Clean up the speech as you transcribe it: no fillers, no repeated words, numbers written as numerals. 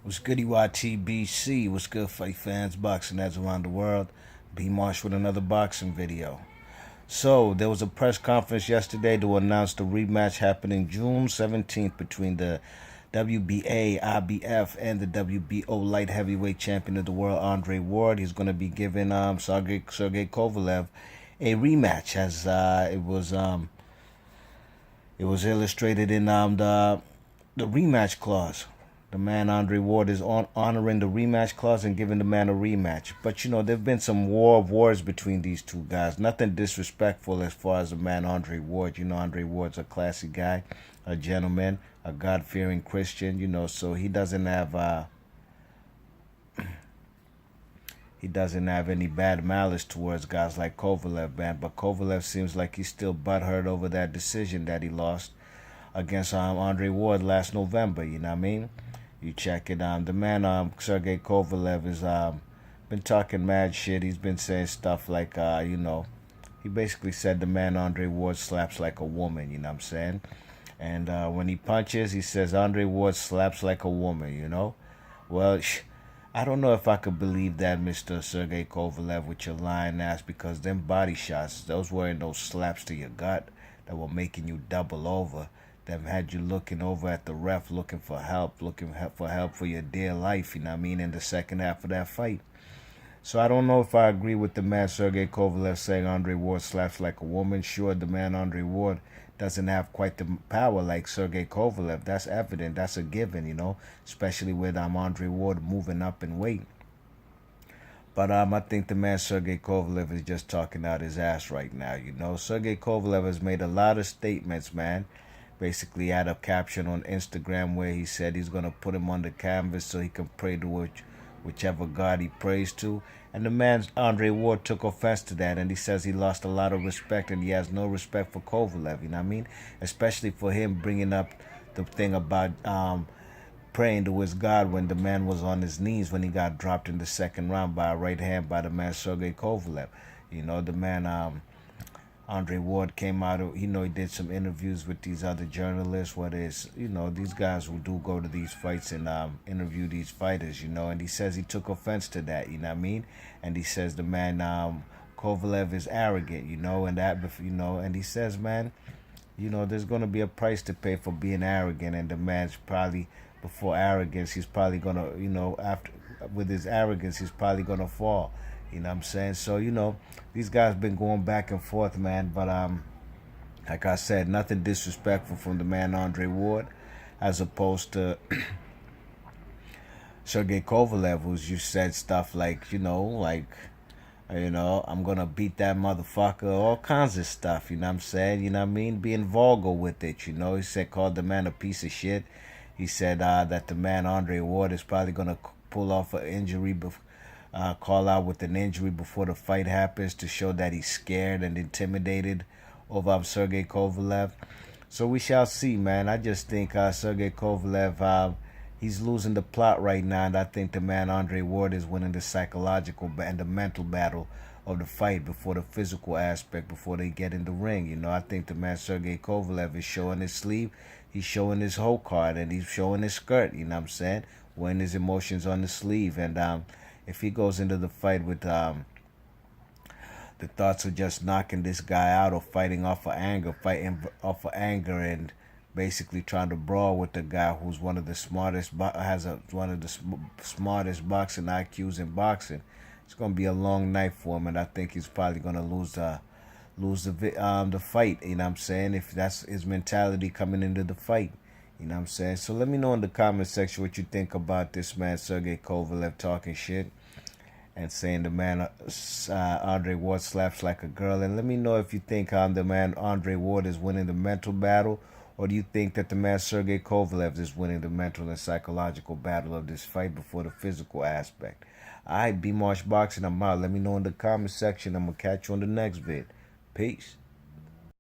What's good, EYTBC? What's good, fight fans, boxing heads around the world? B Marsh with another boxing video. So, there was a press conference yesterday to announce the rematch happening June 17th between the WBA, IBF, and the WBO light heavyweight champion of the world, Andre Ward. He's going to be giving Sergey Kovalev a rematch, as it was illustrated in the rematch clause. The man Andre Ward is honoring the rematch clause and giving the man a rematch. But you know, there've been some war of words between these two guys. Nothing disrespectful as far as the man Andre Ward. You know, Andre Ward's a classy guy, a gentleman, a God-fearing Christian. You know, so he doesn't have any bad malice towards guys like Kovalev, man. But Kovalev seems like he's still butthurt over that decision that he lost against Andre Ward last November. You know what I mean? You check it. The man, Sergey Kovalev, has been talking mad shit. He's been saying stuff like, he basically said the man Andre Ward slaps like a woman. You know what I'm saying? And when he punches, he says Andre Ward slaps like a woman. You know? Well, I don't know if I could believe that, Mr. Sergey Kovalev, with your lying ass, because them body shots, those weren't those slaps to your gut that were making you double over, that had you looking over at the ref, looking for help for your dear life, you know what I mean, in the second half of that fight. So I don't know if I agree with the man Sergey Kovalev saying Andre Ward slaps like a woman. Sure, the man Andre Ward doesn't have quite the power like Sergey Kovalev. That's evident. That's a given, you know, especially with Andre Ward moving up in weight. But I think the man Sergey Kovalev is just talking out his ass right now, you know. Sergey Kovalev has made a lot of statements, man. Basically had a caption on Instagram where he said he's going to put him on the canvas so he can pray to whichever God he prays to. And the man, Andre Ward, took offense to that, and he says he lost a lot of respect and he has no respect for Kovalev, you know what I mean? Especially for him bringing up the thing about praying to his God when the man was on his knees when he got dropped in the second round by a right hand by the man Sergey Kovalev. You know, the man Andre Ward came out, he did some interviews with these other journalists, whether it's, these guys who do go to these fights and interview these fighters, and he says he took offense to that, you know what I mean? And he says the man Kovalev is arrogant, and he says, man, there's going to be a price to pay for being arrogant, and the man's probably, before arrogance, he's probably going to, with his arrogance, he's probably going to fall. You know what I'm saying? So, these guys been going back and forth, man. But, like I said, nothing disrespectful from the man Andre Ward, as opposed to Sergey Kovalev, who's just said stuff like, I'm going to beat that motherfucker, all kinds of stuff, you know what I'm saying? You know what I mean? Being vulgar with it, He said, called the man a piece of shit. He said that the man Andre Ward is probably going to pull off an injury call out with an injury before the fight happens to show that he's scared and intimidated over Sergey Kovalev. So we shall see, man. I just think Sergey Kovalev, he's losing the plot right now, and I think the man Andre Ward is winning the psychological and the mental battle of the fight before the physical aspect, before they get in the ring. I think the man Sergey Kovalev is showing his sleeve, he's showing his whole card, and he's showing his skirt, you know what I'm saying? Wearing his emotions on the sleeve, and if he goes into the fight with the thoughts of just knocking this guy out or fighting off of anger and basically trying to brawl with the guy who's one of the smartest, one of the smartest boxing IQs in boxing, it's going to be a long night for him, and I think he's probably going to lose the fight, you know what I'm saying, if that's his mentality coming into the fight. You know what I'm saying? So let me know in the comment section what you think about this man Sergey Kovalev talking shit and saying the man Andre Ward slaps like a girl. And let me know if you think the man Andre Ward is winning the mental battle, or do you think that the man Sergey Kovalev is winning the mental and psychological battle of this fight before the physical aspect. Alright, B Marsh Boxing, I'm out. Let me know in the comment section. I'm going to catch you on the next vid. Peace.